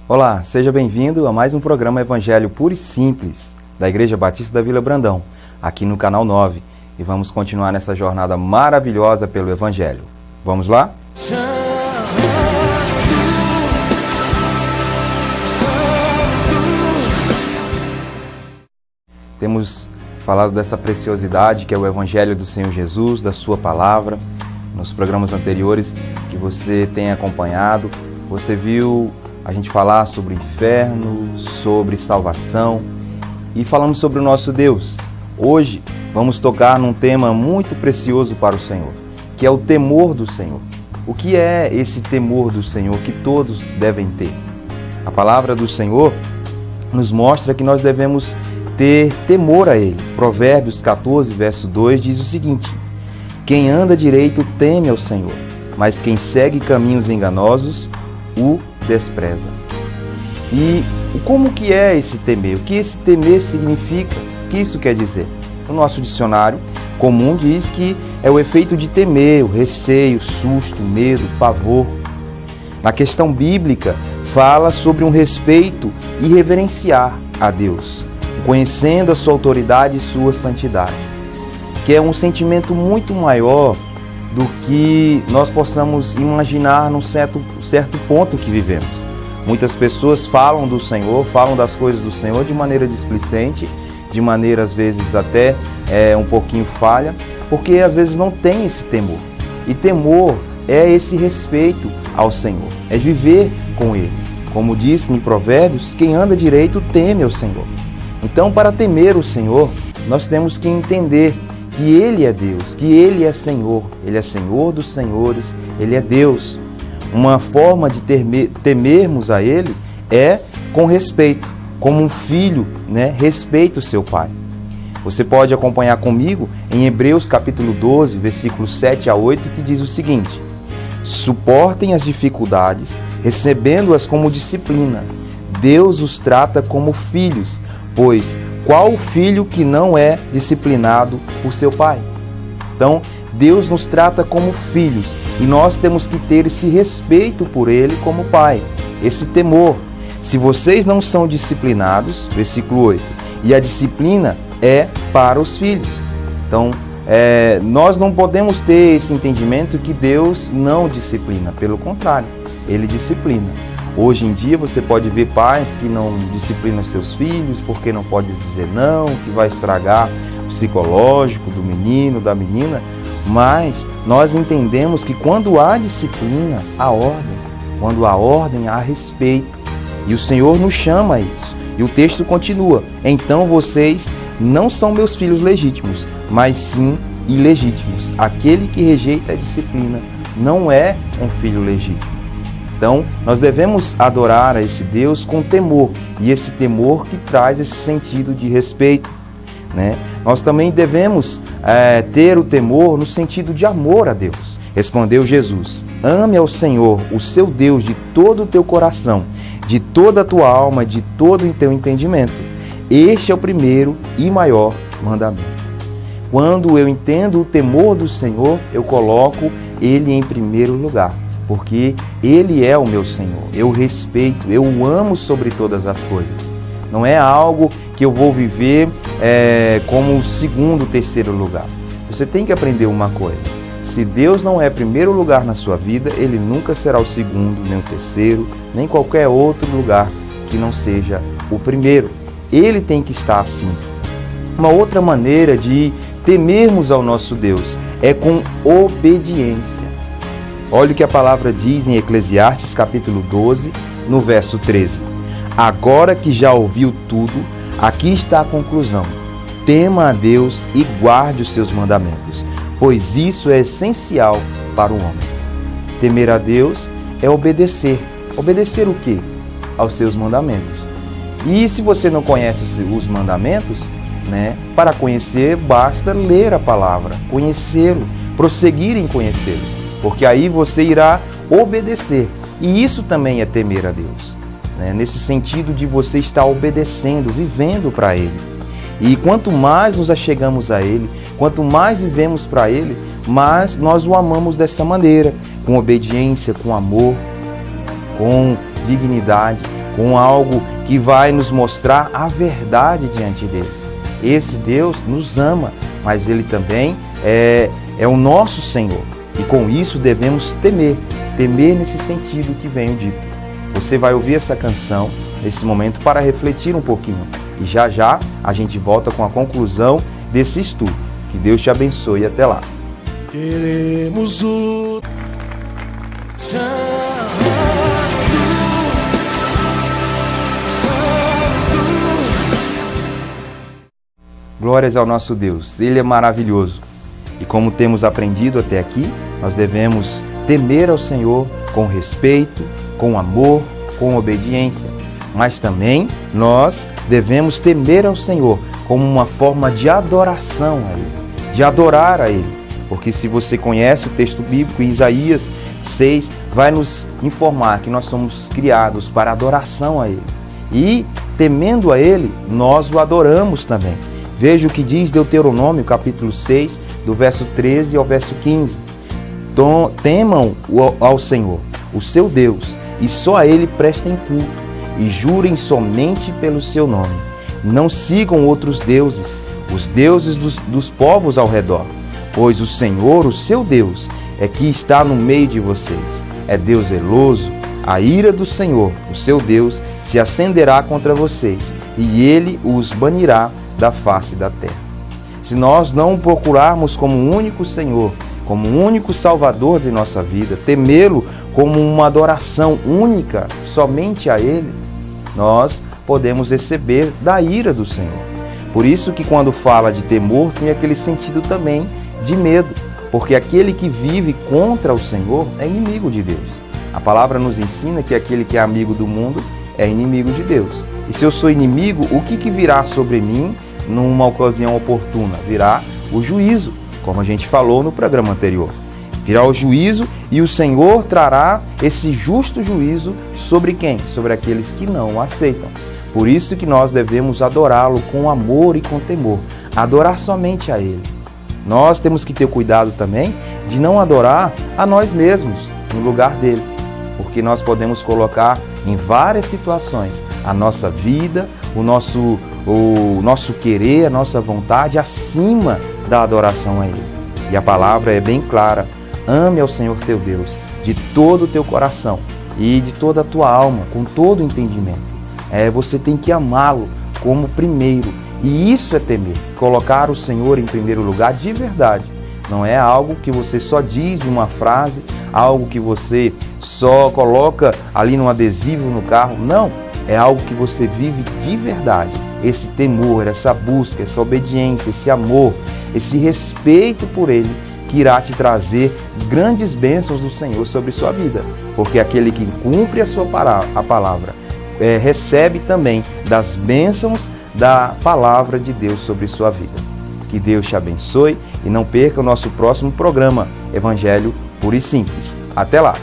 Olá, seja bem-vindo a mais um programa Evangelho Puro e Simples da Igreja Batista da Vila Brandão, aqui no Canal 9. E vamos continuar nessa jornada maravilhosa pelo Evangelho. Vamos lá? Temos falado dessa preciosidade que é o Evangelho do Senhor Jesus, da sua palavra. Nos programas anteriores que você tem acompanhado, você viu a gente falar sobre o inferno, sobre salvação e falamos sobre o nosso Deus. Hoje vamos tocar num tema muito precioso para o Senhor, que é o temor do Senhor. O que é esse temor do Senhor que todos devem ter? A palavra do Senhor nos mostra que nós devemos ter temor a Ele. Provérbios 14, verso 2 diz o seguinte: quem anda direito teme ao Senhor, mas quem segue caminhos enganosos o despreza. E como que é esse temer? O que esse temer significa? O que isso quer dizer? O nosso dicionário comum diz que é o efeito de temer, o receio, susto, medo, pavor. Na questão bíblica, fala sobre um respeito e reverenciar a Deus, conhecendo a sua autoridade e sua santidade, que é um sentimento muito maior do que nós possamos imaginar num certo ponto que vivemos. Muitas pessoas falam do Senhor, falam das coisas do Senhor de maneira displicente, de maneira às vezes até um pouquinho falha, porque às vezes não tem esse temor. E temor é esse respeito ao Senhor, é viver com Ele. Como disse em Provérbios, quem anda direito teme ao Senhor. Então, para temer o Senhor, nós temos que entender que Ele é Deus, que Ele é Senhor dos senhores, Ele é Deus. Uma forma de temermos a Ele é com respeito, como um filho, respeita o seu pai. Você pode acompanhar comigo em Hebreus capítulo 12, versículos 7 a 8, que diz o seguinte: suportem as dificuldades, recebendo-as como disciplina. Deus os trata como filhos, pois qual filho que não é disciplinado por seu pai? Então, Deus nos trata como filhos e nós temos que ter esse respeito por Ele como pai, esse temor. Se vocês não são disciplinados, versículo 8, e a disciplina é para os filhos. Então, nós não podemos ter esse entendimento que Deus não disciplina, pelo contrário, Ele disciplina. Hoje em dia você pode ver pais que não disciplinam seus filhos porque não pode dizer não, que vai estragar o psicológico do menino, da menina, mas nós entendemos que quando há disciplina, há ordem. Quando há ordem, há respeito. E o Senhor nos chama a isso. E o texto continua: então vocês não são meus filhos legítimos, mas sim ilegítimos. Aquele que rejeita a disciplina não é um filho legítimo. Então, nós devemos adorar a esse Deus com temor, e esse temor que traz esse sentido de respeito. Nós também devemos ter o temor no sentido de amor a Deus. Respondeu Jesus: ame ao Senhor, o seu Deus, de todo o teu coração, de toda a tua alma, de todo o teu entendimento. Este é o primeiro e maior mandamento. Quando eu entendo o temor do Senhor, eu coloco Ele em primeiro lugar, porque Ele é o meu Senhor. Eu respeito, eu o amo sobre todas as coisas. Não é algo que eu vou viver como segundo, terceiro lugar. Você tem que aprender uma coisa: se Deus não é primeiro lugar na sua vida, Ele nunca será o segundo, nem o terceiro, nem qualquer outro lugar que não seja o primeiro. Ele tem que estar acima. Uma outra maneira de temermos ao nosso Deus é com obediência. Olha o que a palavra diz em Eclesiastes capítulo 12, no verso 13. Agora que já ouviu tudo, aqui está a conclusão: tema a Deus e guarde os seus mandamentos, pois isso é essencial para o homem. Temer a Deus é obedecer. Obedecer o quê? Aos seus mandamentos. E se você não conhece os mandamentos, para conhecer basta ler a palavra, conhecê-lo, prosseguir em conhecê-lo, porque aí você irá obedecer. E isso também é temer a Deus, nesse sentido de você estar obedecendo, vivendo para Ele. E quanto mais nos achegamos a Ele, quanto mais vivemos para Ele, mais nós o amamos dessa maneira, com obediência, com amor, com dignidade. com algo que vai nos mostrar a verdade diante dele. Esse Deus nos ama, mas ele também é o nosso Senhor. E com isso devemos temer nesse sentido que venho dito. Você vai ouvir essa canção nesse momento para refletir um pouquinho. E já já a gente volta com a conclusão desse estudo. Que Deus te abençoe. Até lá. Queremos o Glórias ao nosso Deus, Ele é maravilhoso. E como temos aprendido até aqui, nós devemos temer ao Senhor com respeito, com amor, com obediência. Mas também nós devemos temer ao Senhor como uma forma de adoração a Ele, de adorar a Ele. Porque se você conhece o texto bíblico, Isaías 6 vai nos informar que nós somos criados para adoração a Ele. E, temendo a Ele, nós o adoramos também. Veja o que diz Deuteronômio, capítulo 6, do verso 13 ao verso 15. Temam ao Senhor, o seu Deus, e só a Ele prestem culto, e jurem somente pelo seu nome. Não sigam outros deuses, os deuses dos povos ao redor, pois o Senhor, o seu Deus, é que está no meio de vocês. É Deus zeloso, a ira do Senhor, o seu Deus, se acenderá contra vocês, e Ele os banirá da face da terra. Se nós não o procurarmos como um único Senhor, como um único Salvador de nossa vida, temê-lo como uma adoração única somente a Ele, nós podemos receber da ira do Senhor. Por isso que quando fala de temor, tem aquele sentido também de medo, porque aquele que vive contra o Senhor é inimigo de Deus. A palavra nos ensina que aquele que é amigo do mundo é inimigo de Deus. E se eu sou inimigo, o que virá sobre mim numa ocasião oportuna? Virá o juízo, como a gente falou no programa anterior. Virá o juízo e o Senhor trará esse justo juízo sobre quem? Sobre aqueles que não o aceitam. Por isso que nós devemos adorá-lo com amor e com temor, adorar somente a Ele. Nós temos que ter cuidado também de não adorar a nós mesmos no lugar dele, porque nós podemos colocar em várias situações a nossa vida, o nosso querer, a nossa vontade acima da adoração a Ele. E a palavra é bem clara: ame ao Senhor teu Deus de todo o teu coração e de toda a tua alma, com todo o entendimento. Você tem que amá-lo como primeiro. E isso é temer, colocar o Senhor em primeiro lugar de verdade. Não é algo que você só diz em uma frase, algo que você só coloca ali num adesivo no carro. Não, é algo que você vive de verdade. Esse temor, essa busca, essa obediência, esse amor, esse respeito por Ele, que irá te trazer grandes bênçãos do Senhor sobre sua vida. Porque aquele que cumpre a palavra recebe também das bênçãos da palavra de Deus sobre sua vida. Que Deus te abençoe e não perca o nosso próximo programa, Evangelho Puro e Simples. Até lá!